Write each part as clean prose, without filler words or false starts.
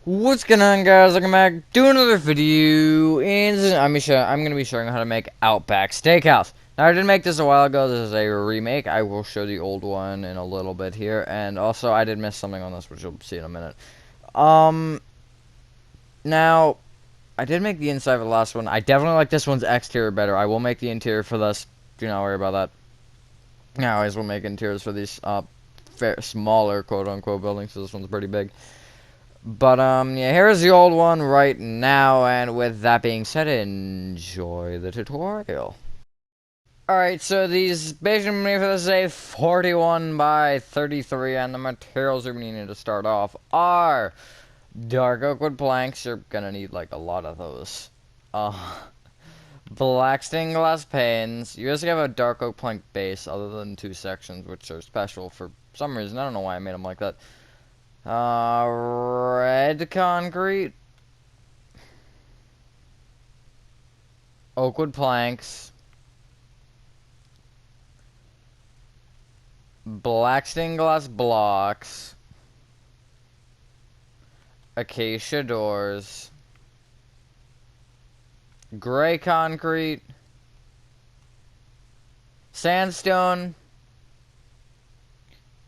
What's going on, guys? Welcome back to another video, and I'm gonna be showing how to make Outback Steakhouse. Now, I did make this a while ago. This is a remake. I will show the old one in a little bit here, and also I did miss something on this, which you'll see in a minute. Um, Now I did make the inside for the last one. I definitely like this one's exterior better. I will make the interior for this. Do not worry about that. I always will make interiors for these smaller quote unquote buildings. So this one's pretty big. But, yeah, here's the old one right now, and with that being said, enjoy the tutorial. Alright, so these basically for this is a 41 by 33, and the materials we're needing to start off are dark oak wood planks. You're gonna need, like, a lot of those. Black stained glass panes. You just have a dark oak plank base, other than two sections, which are special for some reason. I don't know why I made them like that. Red concrete, oak wood planks, black stained glass blocks, acacia doors, gray concrete, sandstone,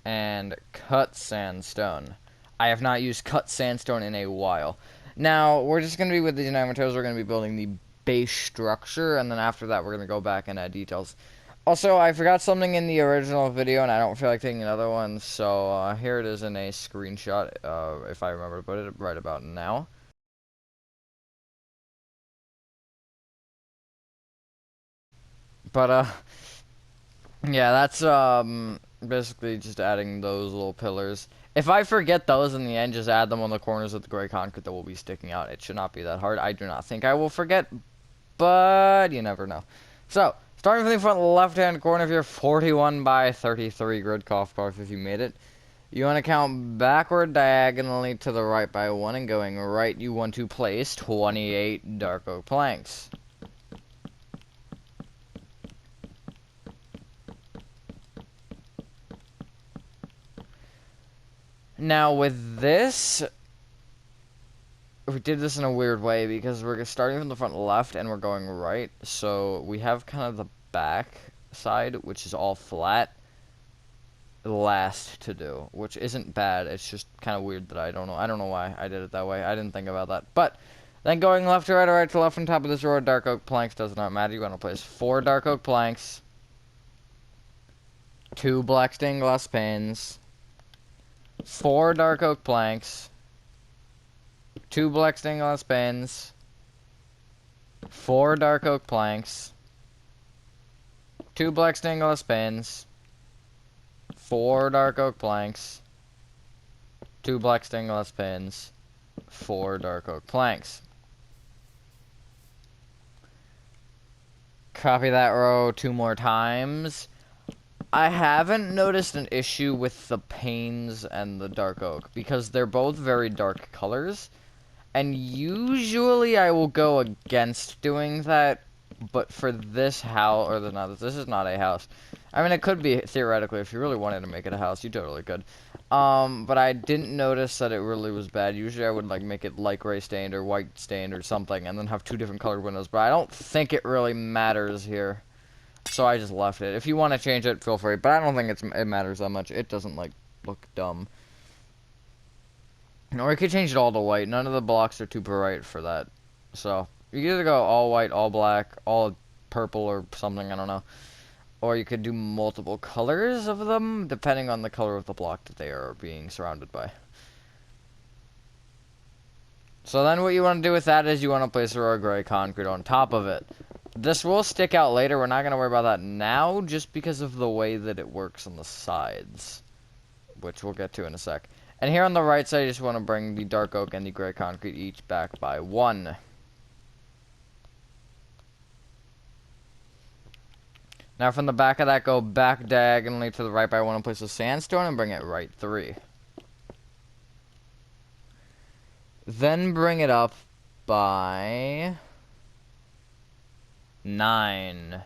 and cut sandstone. I have not used cut sandstone in a while. Now, we're just going to be with these nine materials, we're going to be building the base structure, and then after that, we're going to go back and add details. Also, I forgot something in the original video, and I don't feel like taking another one, so here it is in a screenshot, if I remember to put it right about now. But, yeah, that's, basically just adding those little pillars. If I forget those in the end, just add them on the corners of the gray concrete that will be sticking out. It should not be that hard. I do not think I will forget, but you never know. So, starting from the front left-hand corner of your 41 by 33 grid golf course, if you made it, you want to count backward diagonally to the right by 1, and going right, you want to place 28 dark oak planks. Now, with this, we did this in a weird way because we're starting from the front left and we're going right. So we have kind of the back side, which is all flat, last to do, which isn't bad. It's just kind of weird that I don't know why I did it that way. I didn't think about that. But then going left to right or right to left on top of this row of dark oak planks does not matter. You want to place 4 dark oak planks, 2 black stained glass panes, 4 dark oak planks, 2 black stained glass panes, 4 dark oak planks, 2 black stained glass panes, 4 dark oak planks, 2 black stained glass panes, 4 dark oak planks. Copy that row 2 more times. I haven't noticed an issue with the panes and the dark oak because they're both very dark colors. And usually I will go against doing that, but for this house, or this is not a house. I mean, it could be, theoretically, if you really wanted to make it a house, you totally could. But I didn't notice that it really was bad. Usually I would, like, make it light gray stained or white stained or something, and then have 2 different colored windows, but I don't think it really matters here. So I just left it. If you want to change it, feel free, but I don't think it matters that much. It doesn't, like, look dumb. Or you could change it all to white. None of the blocks are too bright for that. So, you could either go all white, all black, all purple, or something, I don't know. Or you could do multiple colors of them, depending on the color of the block that they are being surrounded by. So then what you want to do with that is you want to place a row of gray concrete on top of it. This will stick out later. We're not going to worry about that now, just because of the way that it works on the sides, which we'll get to in a sec. And here on the right side, you just want to bring the dark oak and the gray concrete each back by 1. Now from the back of that, go back diagonally to the right by 1 and place a sandstone and bring it right 3. Then bring it up by 9.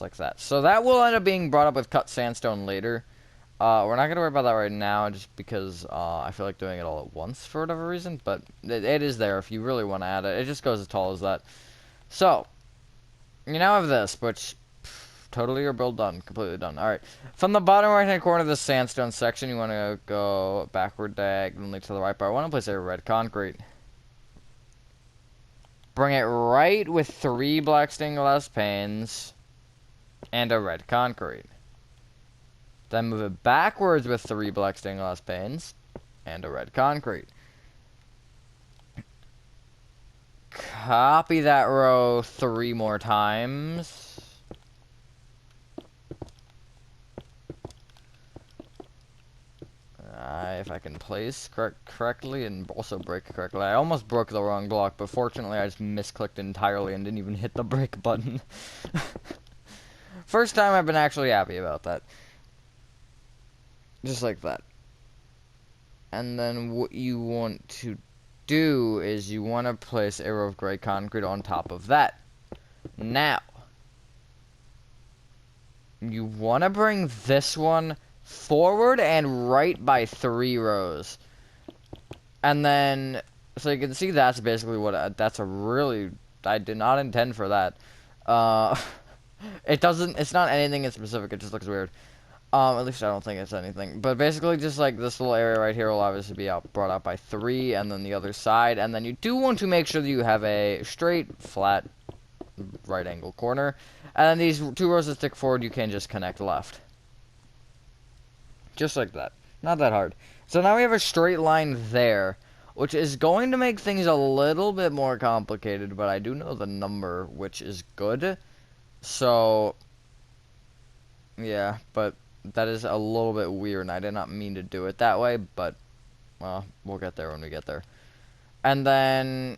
just like that. So that will end up being brought up with cut sandstone later. We're not going to worry about that right now, just because I feel like doing it all at once for whatever reason, but it is there if you really want to add it. It just goes as tall as that. So, you now have this, which, totally your build done, completely done. Alright, from the bottom right-hand corner of the sandstone section, you want to go backward diagonally to the right, but I want to place a red concrete. Bring it right with 3 black stained glass panes and a red concrete. Then move it backwards with 3 black stained glass panes and a red concrete. Copy that row 3 more times. If I can place correctly and also break correctly. I almost broke the wrong block, but fortunately I just misclicked entirely and didn't even hit the break button. First time I've been actually happy about that. Just like that. And then what you want to do is you want to place a row of gray concrete on top of that. Now, you want to bring this one forward and right by 3 rows. And then, so you can see that's basically what, that's a really, I did not intend for that. It's not anything in specific, it just looks weird. At least I don't think it's anything. But basically, just like this little area right here will obviously be brought out by 3, and then the other side. And then you do want to make sure that you have a straight, flat, right angle corner. And then these 2 rows that stick forward, you can just connect left. Just like that. Not that hard. So now we have a straight line there, which is going to make things a little bit more complicated, but I do know the number, which is good. So, yeah, but that is a little bit weird, and I did not mean to do it that way, but, well, we'll get there when we get there. And then,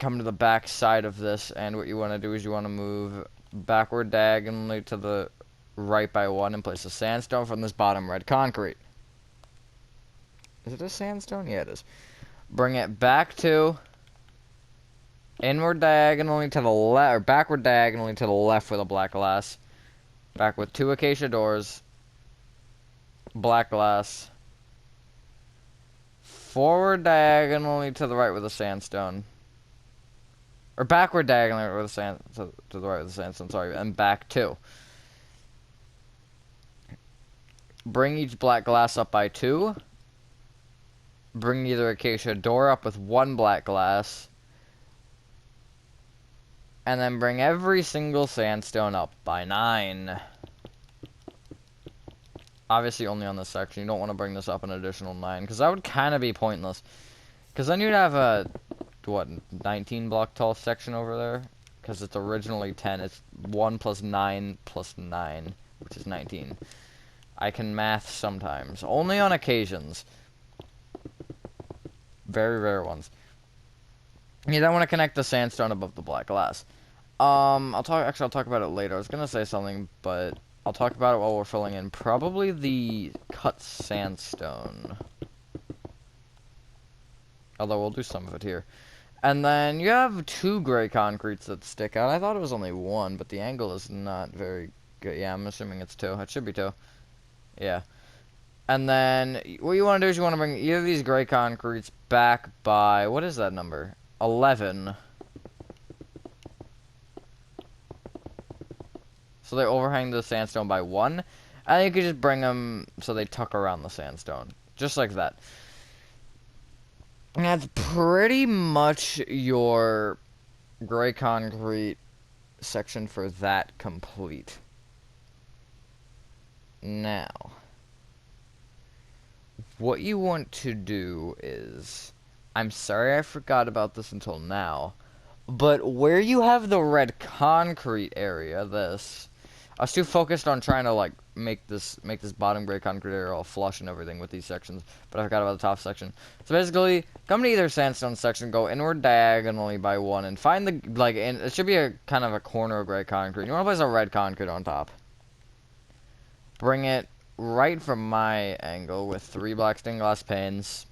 come to the back side of this, and what you want to do is you want to move backward diagonally to the right by 1 and place a sandstone from this bottom red concrete. Is it a sandstone? Yeah, it is. Bring it back to inward diagonally to the left, or backward diagonally to the left with a black glass. Back with 2 acacia doors. Black glass. Forward diagonally to the right with a sandstone. Or backward diagonally with a to the right with a sandstone, sorry, and back 2. Bring each black glass up by 2. Bring either acacia door up with 1 black glass. And then bring every single sandstone up by 9. Obviously only on this section. You don't want to bring this up an additional 9, because that would kind of be pointless. Because then you'd have a, what, 19 block tall section over there? Because it's originally 10. It's 1 plus 9 plus 9, which is 19. I can math sometimes. Only on occasions. Very rare ones. You then want to connect the sandstone above the black glass. I'll talk about it later. I was gonna say something, but I'll talk about it while we're filling in. Probably the cut sandstone. Although we'll do some of it here. And then you have 2 gray concretes that stick out. I thought it was only 1, but the angle is not very good. Yeah, I'm assuming it's 2. It should be 2. Yeah. And then what you want to do is you want to bring either of these gray concretes back by, what is that number? 11. So they overhang the sandstone by 1. And you can just bring them so they tuck around the sandstone. Just like that. And that's pretty much your gray concrete section for that complete. Now, what you want to do is, I'm sorry I forgot about this until now, but where you have the red concrete area, I was too focused on trying to like make this bottom gray concrete area all flush and everything with these sections, but I forgot about the top section. So basically, come to either sandstone section, go inward diagonally by 1, and find the, like, and it should be a kind of a corner of gray concrete. You want to place a red concrete on top. Bring it right from my angle with 3 black stained glass panes,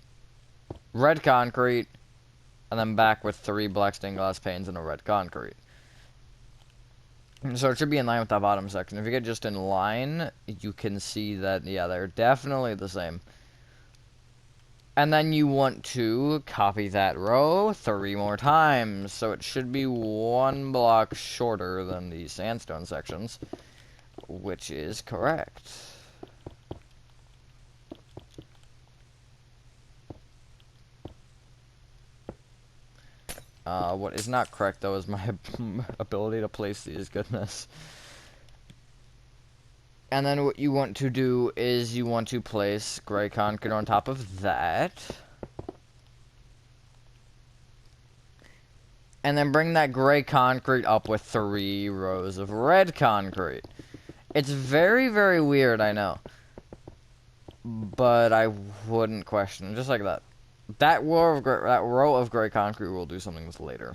red concrete, and then back with 3 black stained glass panes and a red concrete. So it should be in line with that bottom section. If you get just in line, you can see that, yeah, they're definitely the same. And then you want to copy that row 3 more times. So it should be 1 block shorter than the sandstone sections, which is correct. What is not correct, though, is my ability to place these. Goodness. And then what you want to do is you want to place gray concrete on top of that. And then bring that gray concrete up with 3 rows of red concrete. It's very, very weird, I know. But I wouldn't question it. Just like that. That row of gray concrete we'll do something with later.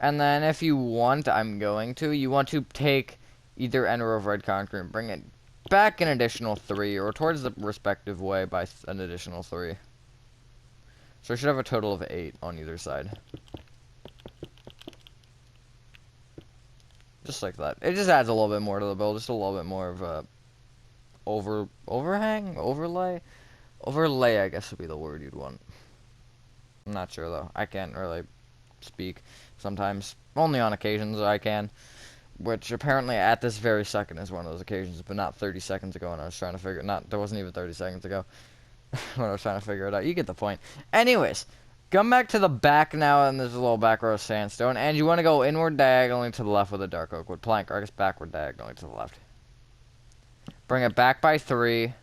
And then if you want, you want to take either end row of red concrete and bring it back an additional 3, or towards the respective way by an additional 3. So I should have a total of 8 on either side. Just like that. It just adds a little bit more to the build, just a little bit more of a overlay, I guess would be the word you'd want. I'm not sure though. I can't really speak sometimes. Only on occasions I can. Which apparently at this very second is one of those occasions, but not 30 seconds ago when I was trying to figure it. That wasn't even 30 seconds ago when I was trying to figure it out. You get the point. Anyways, come back to the back now, and there's a little back row of sandstone, and you want to go inward diagonally to the left with a dark oak wood plank, or I guess backward diagonally to the left. Bring it back by 3,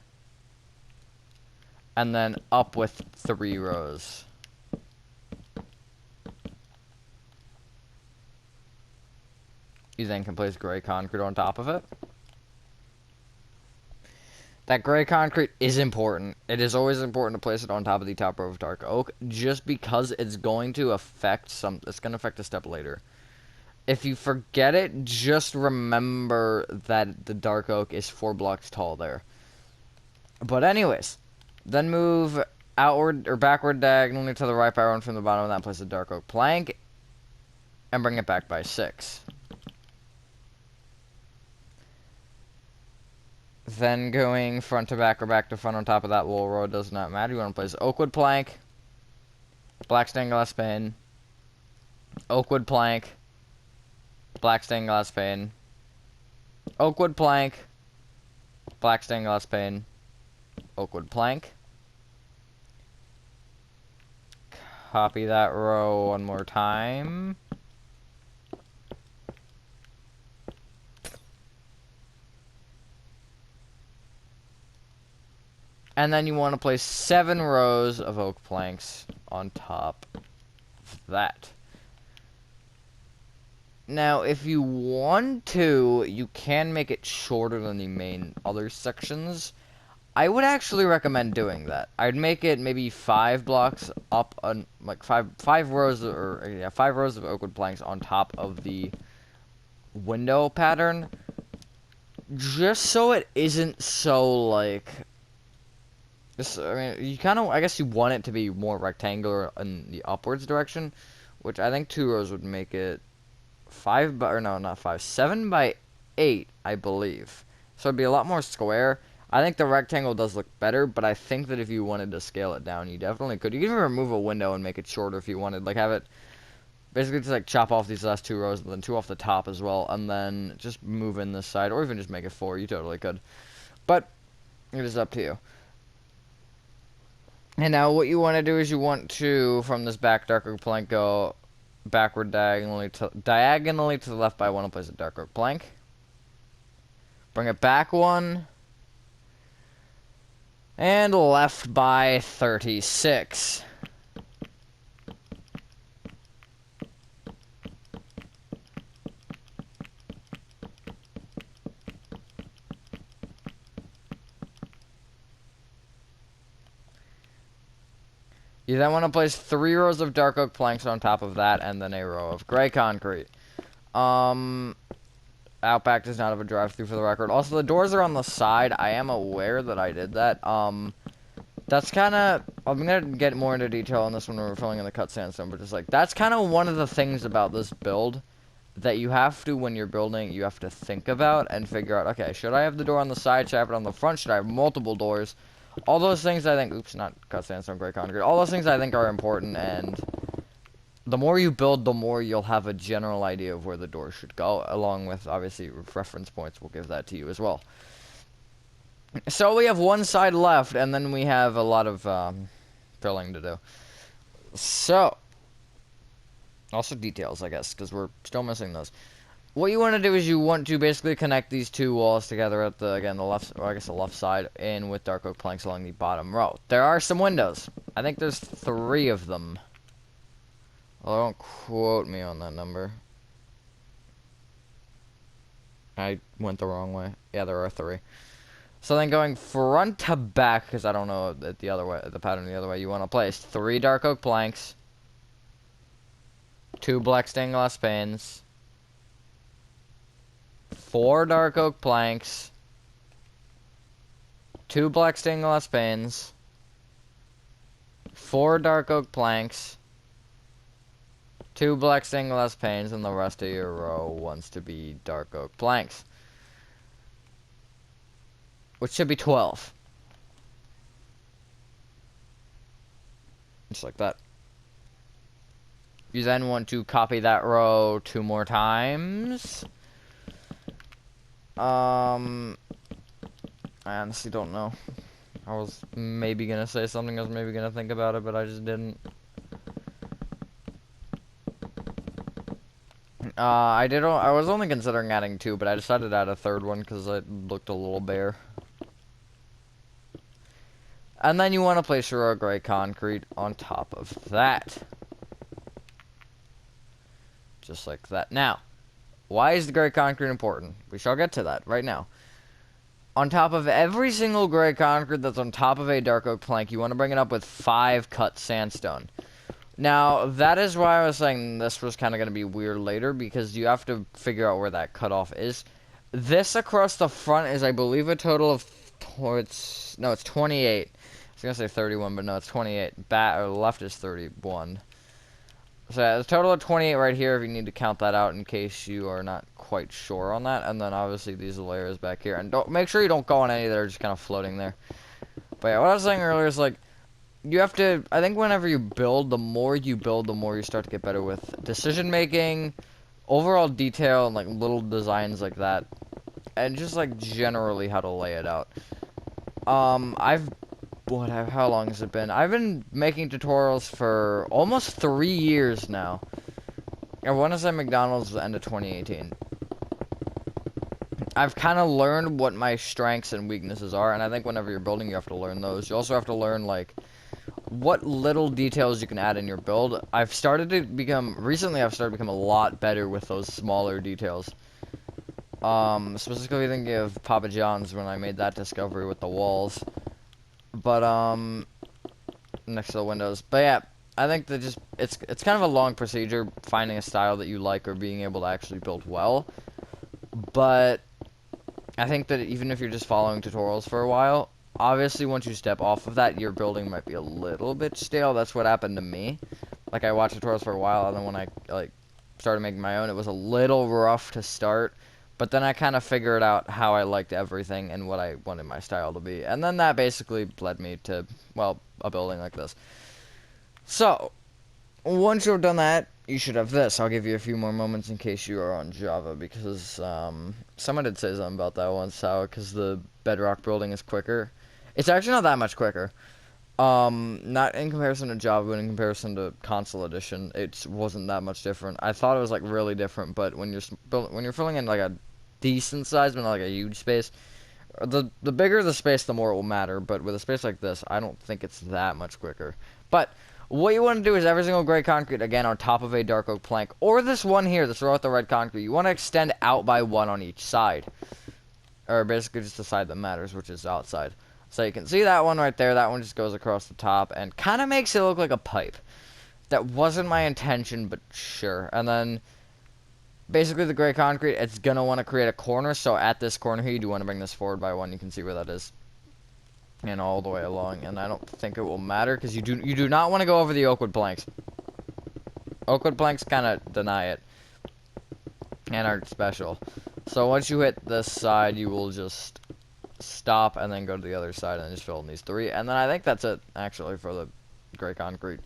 and then up with 3 rows. You then can place gray concrete on top of it. That gray concrete is important. It is always important to place it on top of the top row of dark oak, just because it's going to affect it's going to affect a step later. If you forget it, just remember that the dark oak is 4 blocks tall there. But anyways, then move outward or backward diagonally to the right by 1 from the bottom, and that place a dark oak plank, and bring it back by 6. Then going front to back or back to front on top of that little row, does not matter. You want to place oak wood plank, black stained glass pane, oak wood plank, black stained glass pane, oak wood plank, black stained glass pane, oak wood plank. Copy that row 1 more time. And then you want to place 7 rows of oak planks on top of that. Now, if you want to, you can make it shorter than the main other sections. I would actually recommend doing that. I'd make it maybe 5 blocks up on like 5 rows or yeah, 5 rows of oak wood planks on top of the window pattern, just so it isn't so like. I mean, you kind of, I guess you want it to be more rectangular in the upwards direction, which I think 2 rows would make it 7 by 8, I believe. So it'd be a lot more square. I think the rectangle does look better, but I think that if you wanted to scale it down, you definitely could. You could even remove a window and make it shorter if you wanted. Like, have it, basically just like chop off these last 2 rows, and then 2 off the top as well, and then just move in this side, or even just make it 4. You totally could. But it is up to you. And now what you want to do is you want to, from this back dark oak plank, go backward diagonally to the left by 1 and place a dark oak plank. Bring it back 1. And left by 36. You then want to place 3 rows of dark oak planks on top of that, and then a row of gray concrete. Outback does not have a drive-through for the record. Also, the doors are on the side. I am aware that I did that. That's kind of, I'm gonna get more into detail on this when we're filling in the cut sandstone, but just like, that's kind of one of the things about this build that you have to, when you're building, you have to think about and figure out, okay, should I have the door on the side, should I have it on the front, should I have multiple doors? All those things I think, oops, not cut sandstone, gray concrete, all those things I think are important, and the more you build, the more you'll have a general idea of where the door should go, along with, obviously, reference points will give that to you as well. So we have one side left, and then we have a lot of filling to do. So, also details, I guess, because we're still missing those. What you want to do is you want to basically connect these two walls together at the, again, the left, or I guess the left side, in with dark oak planks along the bottom row. There are some windows. I think there's 3 of them. Well, don't quote me on that number. I went the wrong way. Yeah, there are 3. So then going front to back, because I don't know the other way, the pattern the other way, you want to place 3 dark oak planks, 2 black stained glass panes, 4 dark oak planks, 2 black stained glass panes, 4 dark oak planks, 2 black stained glass panes, and the rest of your row wants to be dark oak planks, which should be 12. Just like that. You then want to copy that row 2 more times. I honestly don't know. I was maybe gonna say something, I was maybe gonna think about it, but I just didn't. I was only considering adding 2, but I decided to add a 3rd one because it looked a little bare. And then you want to place your gray concrete on top of that. Just like that. Now, why is the gray concrete important? We shall get to that right now. On top of every single gray concrete that's on top of a dark oak plank, you want to bring it up with 5 cut sandstone. Now, that is why I was saying this was kind of going to be weird later, because you have to figure out where that cutoff is. This across the front is, I believe, a total of, it's 28. I was going to say 31, but no, it's 28. Left is 31. So yeah, there's a total of 28 right here if you need to count that out in case you are not quite sure on that. And then obviously these layers back here. And don't make sure you don't go on any that are just kind of floating there. But yeah, what I was saying earlier is like, you have to, I think whenever you build, the more you build, the more you start to get better with decision making, overall detail, and like little designs like that. And just like generally how to lay it out. How long has it been? I've been making tutorials for almost 3 years now. I want to say McDonald's was the end of 2018. I've kind of learned what my strengths and weaknesses are, and I think whenever you're building, you have to learn those. You also have to learn, like, what little details you can add in your build. Recently I've started to become a lot better with those smaller details. Specifically thinking of Papa John's when I made that discovery with the walls. But, next to the windows. But yeah, I think that it's kind of a long procedure finding a style that you like or being able to actually build well. But I think that even if you're just following tutorials for a while, obviously once you step off of that, your building might be a little bit stale. That's what happened to me. Like, I watched tutorials for a while, and then when I, like, started making my own, it was a little rough to start. But then I kind of figured out how I liked everything and what I wanted my style to be. And then that basically led me to, well, a building like this. So, once you've done that, you should have this. I'll give you a few more moments in case you are on Java, because someone did say something about that once, how because the bedrock building is quicker. It's actually not that much quicker. Not in comparison to Java, but in comparison to Console Edition, it wasn't that much different. I thought it was, like, really different, but when you're filling in, like, a decent size, but not, like, a huge space, the bigger the space, the more it will matter, but with a space like this, I don't think it's that much quicker. But what you want to do is every single gray concrete, again, on top of a dark oak plank, or this one here, this row with the red concrete, you want to extend out by 1 on each side. Or basically just the side that matters, which is outside. So you can see that one right there. That one just goes across the top and kind of makes it look like a pipe. That wasn't my intention, but sure. And then basically the gray concrete, it's going to want to create a corner. So at this corner here, you do want to bring this forward by 1. You can see where that is. and all the way along, and I don't think it will matter because you do not want to go over the oak wood planks. Oak wood planks kind of deny it and aren't special. So once you hit this side, you will just stop and then go to the other side and just fill in these 3. And then I think that's it, actually, for the gray concrete.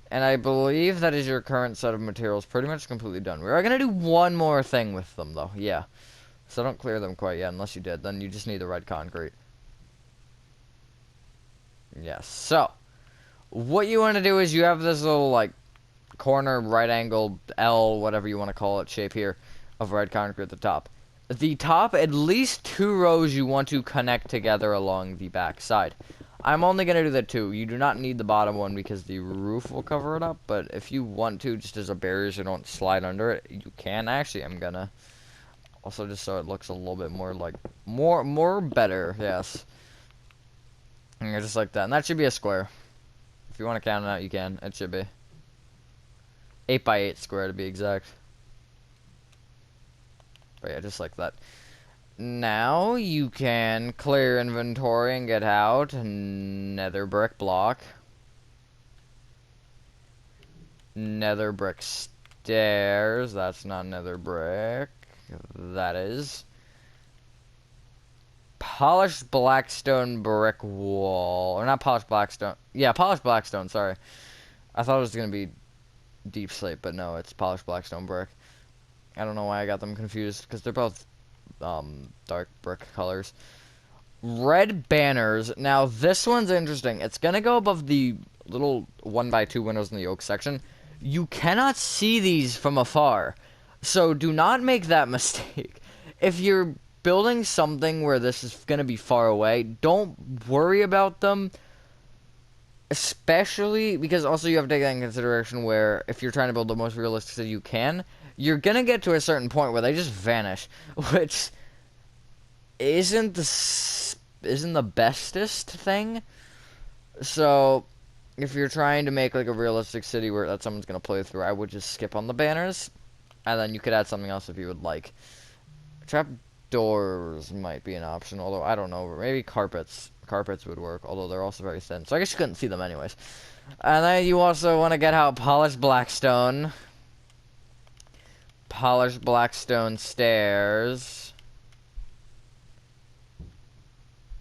And I believe that is your current set of materials pretty much completely done. We are going to do one more thing with them, though. Yeah. So don't clear them quite yet, unless you did. Then you just need the red concrete. Yes. So, what you want to do is you have this little, like, corner, right angle, L, whatever you want to call it, shape here of red concrete at the top. The top, at least 2 rows you want to connect together along the back side. I'm only going to do the 2. You do not need the bottom one because the roof will cover it up, but if you want to, just as a barrier so you don't slide under it, you can. Actually, I'm going to also just so it looks a little bit more like, more better, yes. And just like that, and that should be a square. If you want to count it out, you can. It should be 8 by 8 square to be exact. But yeah, just like that. Now you can clear inventory and get out nether brick block, nether brick stairs. That's not nether brick. That is polished blackstone brick wall, or not polished blackstone. Yeah, polished blackstone. Sorry, I thought it was gonna be deep slate, but no, it's polished blackstone brick. I don't know why I got them confused because they're both dark brick colors. Red banners. Now this one's interesting. It's gonna go above the little 1x2 windows in the oak section. You cannot see these from afar, so do not make that mistake. If you're building something where this is gonna be far away, don't worry about them. Especially because also you have to take that in consideration where if you're trying to build the most realistic city you can, you're gonna get to a certain point where they just vanish, which isn't the bestest thing. So if you're trying to make like a realistic city where that someone's gonna play through, I would just skip on the banners, and then you could add something else if you would like. Trap doors might be an option, although I don't know. Maybe carpets. Carpets would work, although they're also very thin, so I guess you couldn't see them anyways. And then you also want to get out polished blackstone stairs,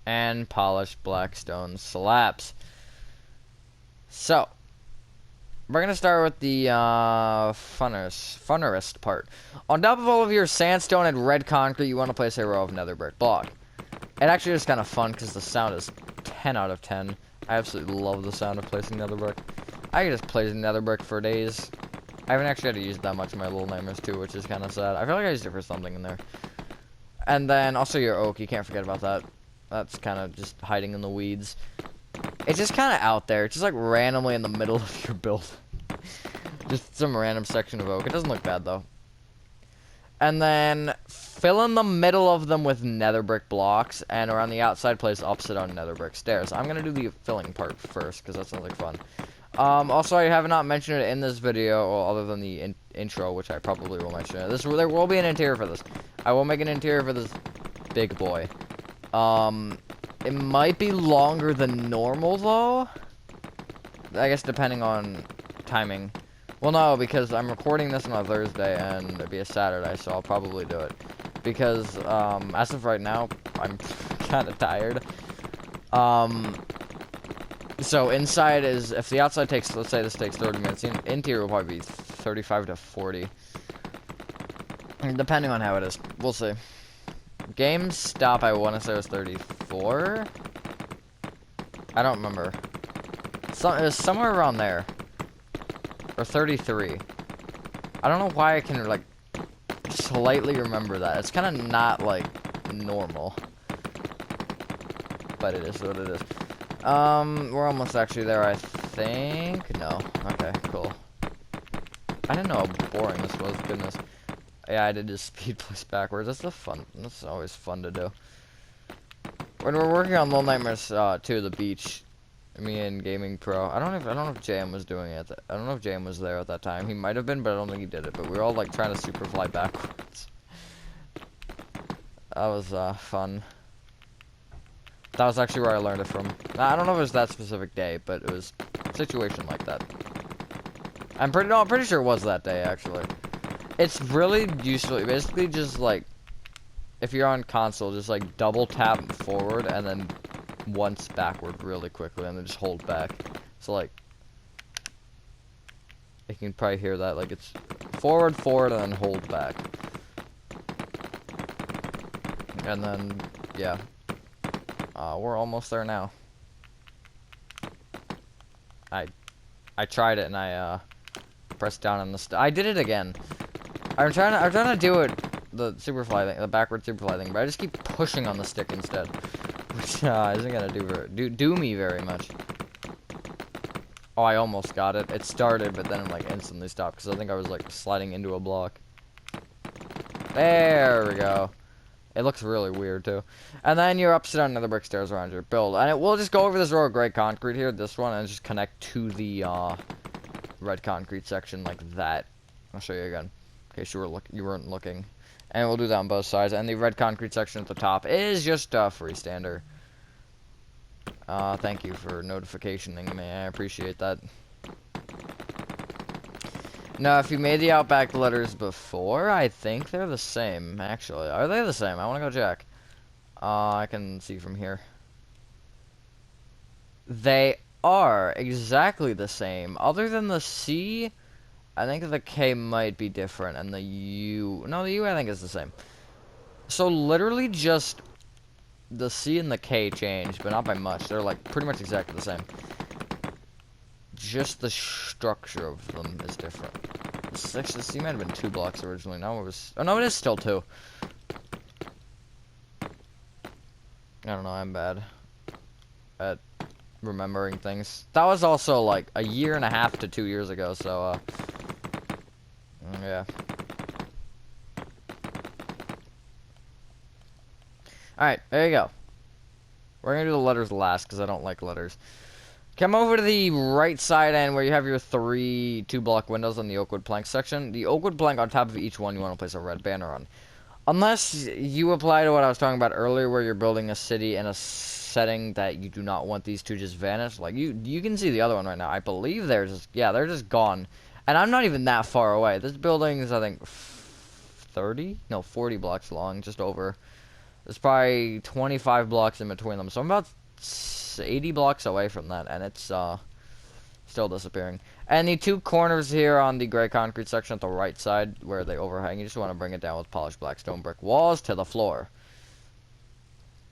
and polished blackstone slabs. So we're gonna start with the funnerest part. On top of all of your sandstone and red concrete, you want to place a row of nether brick block. It actually is kind of fun because the sound is 10 out of 10. I absolutely love the sound of placing nether brick. I can just place nether brick for days. I haven't actually had to use it that much in my Little Nightmares 2, which is kind of sad. I feel like I used it for something in there. And then also your oak, you can't forget about that. That's kind of just hiding in the weeds. It's just kind of out there. It's just like randomly in the middle of your build. Just some random section of oak. It doesn't look bad though. And then fill in the middle of them with nether brick blocks, and around the outside place opposite on nether brick stairs. I'm gonna do the filling part first because that sounds like fun. Also, I have not mentioned it in this video, well, other than the intro, which I probably will mention it. There will be an interior for this. I will make an interior for this big boy. It might be longer than normal though. I guess depending on timing. Well, no, because I'm recording this on a Thursday, and it'd be a Saturday, so I'll probably do it. Because, as of right now, I'm kind of tired. So inside is, if the outside takes, let's say this takes 30 minutes, the interior will probably be 35 to 40. Depending on how it is. We'll see. GameStop, I want to say was 34? I don't remember. It was somewhere around there. Or 33. I don't know why I can, like, slightly remember that. It's kind of not, like, normal. But it is what it is. We're almost actually there, I think. No. Okay, cool. I didn't know how boring this was, goodness. Yeah, I did just speed place backwards. That's always fun to do. When we're working on Little Nightmares 2, the beach, me and Gaming Pro. I don't know if JM was doing it. I don't know if JM was there at that time. He might have been, but I don't think he did it. But we were all like trying to super fly backwards. That was fun. That was actually where I learned it from. I don't know if it was that specific day, but it was a situation like that. I'm pretty sure it was that day, actually. It's really useful. Basically, just like, if you're on console, just like double tap forward and then once backward really quickly, and then just hold back. So like, you can probably hear that. Like it's forward, and then hold back. And then, yeah. We're almost there now. I tried it and I pressed down on the I did it again. I'm trying to do it the superfly thing, the backward superfly thing, but I just keep pushing on the stick instead, which isn't gonna do me very much. Oh, I almost got it. It started, but then it like instantly stopped because I think I was like sliding into a block. There we go. It looks really weird too. And then you're upside down another brick stairs around your build. And we'll just go over this row of gray concrete here, this one, and just connect to the red concrete section like that. I'll show you again, in case you weren't looking. And we'll do that on both sides. And the red concrete section at the top is just a freestander. Thank you for notificating me. I appreciate that. Now, if you made the Outback letters before, I think they're the same, actually. Are they the same? I want to go check. I can see from here. They are exactly the same. Other than the C, I think the K might be different, and the U... No, the U I think is the same. So, literally just the C and the K changed, but not by much. They're, like, pretty much exactly the same. Just the structure of them is different. The C might have been 2 blocks originally. No, it was... Oh, no, it is still 2. I don't know, I'm bad at remembering things. That was also, like, a year and a half to 2 years ago, so, yeah. Alright, there you go. We're gonna do the letters last, because I don't like letters. Come over to the right side end where you have your 3 2-block windows on the oakwood plank section. The oakwood plank, on top of each one, you want to place a red banner on. Unless you apply to what I was talking about earlier, where you're building a city in a setting that you do not want these to just vanish. Like, you can see the other one right now. I believe they're just gone. And I'm not even that far away. This building is, I think, 40 blocks long, just over. There's probably 25 blocks in between them. So I'm about 80 blocks away from that, and it's still disappearing. And the 2 corners here on the gray concrete section at the right side where they overhang, you just want to bring it down with polished black stone brick walls to the floor.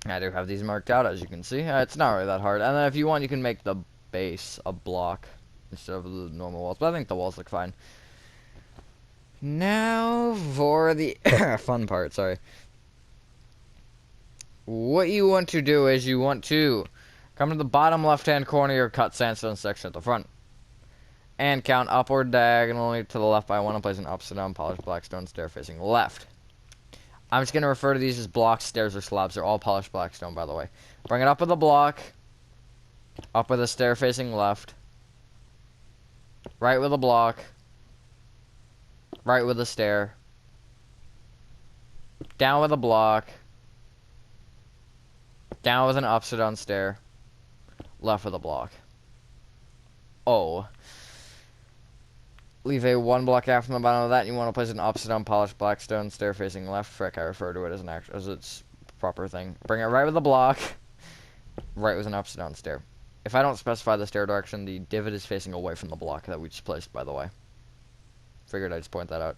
I do have these marked out, as you can see. It's not really that hard. And then if you want, you can make the base a block instead of the normal walls, but I think the walls look fine. Now for the fun part, sorry. What you want to do is you want to come to the bottom left-hand corner of your cut sandstone section at the front. And count upward diagonally to the left by 1 and place an upside down polished black stone stair facing left. I'm just going to refer to these as blocks, stairs, or slabs. They're all polished black stone, by the way. Bring it up with a block. Up with a stair facing left. Right with a block. Right with a stair. Down with a block. Down with an upside down stair. Left with a block. Oh. Leave a 1 block gap from the bottom of that. You want to place an upside down polished black stone stair facing left. Frick, I refer to it as its proper thing. Bring it right with a block. Right with an upside down stair. If I don't specify the stair direction, the divot is facing away from the block that we just placed, by the way. Figured I'd just point that out.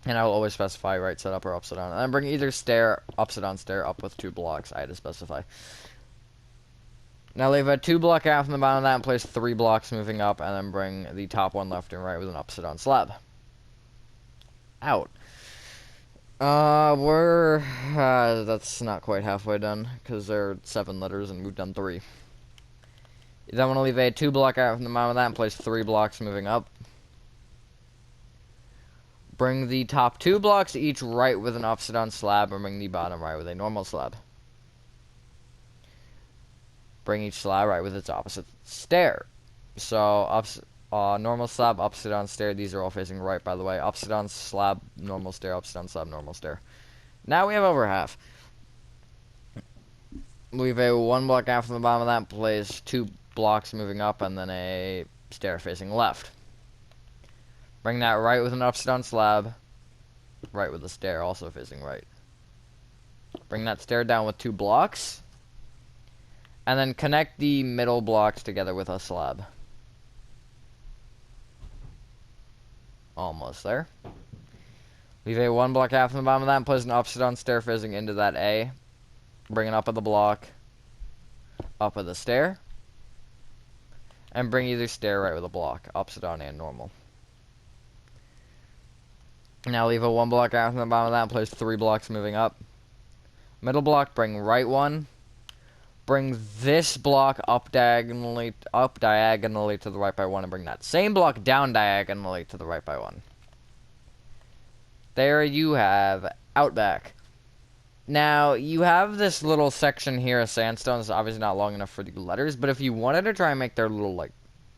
And I will always specify right side up or upside down. And then bring either stair, upside down stair, up with 2 blocks. I had to specify. Now leave a 2 block gap from the bottom of that and place 3 blocks moving up, and then bring the top one left and right with an upside down slab. Out. That's not quite halfway done, because there are 7 letters and we've done 3. You then want to leave a 2 block gap from the bottom of that and place 3 blocks moving up. Bring the top 2 blocks each right with an upside down slab, and bring the bottom right with a normal slab. Bring each slab right with its opposite stair. So, normal slab, upside down stair. These are all facing right, by the way. Upside down slab, normal stair, upside down slab, normal stair. Now we have over half. Leave a 1 block out from the bottom of that, place 2 blocks moving up, and then a stair facing left. Bring that right with an upside down slab, right with the stair also facing right. Bring that stair down with 2 blocks, and then connect the middle blocks together with a slab. Almost there. Leave a 1 block out from the bottom of that and place an upside down stair facing into that A. Bring it up at the block, up at the stair, and bring either stair right with a block, upside down and normal. Now leave a 1 block out from the bottom of that and place 3 blocks moving up. Middle block, bring right 1. Bring this block up diagonally to the right by 1, and bring that same block down diagonally to the right by 1. There you have Outback. Now, you have this little section here of sandstone. It's obviously not long enough for the letters, but if you wanted to try and make their little, like,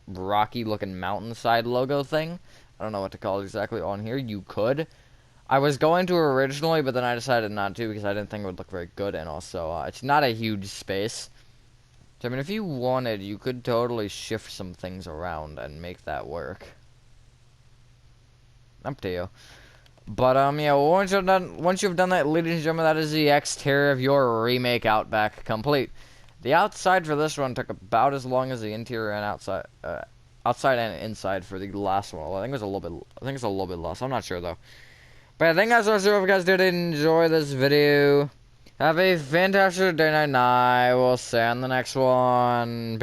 rocky-looking mountainside logo thing, I don't know what to call it exactly on here, you could. I was going to originally, but then I decided not to because I didn't think it would look very good, and also, it's not a huge space. So, I mean, if you wanted, you could totally shift some things around and make that work. Up to you. But, yeah, once you've done that, ladies and gentlemen, that is the exterior of your remake Outback complete. The outside for this one took about as long as the interior and outside and inside for the last one. I think it's a little bit less. I'm not sure though. But I think that's what I hope you guys did enjoy this video. Have a fantastic day, night, night. We'll see you on the next one.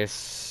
Peace.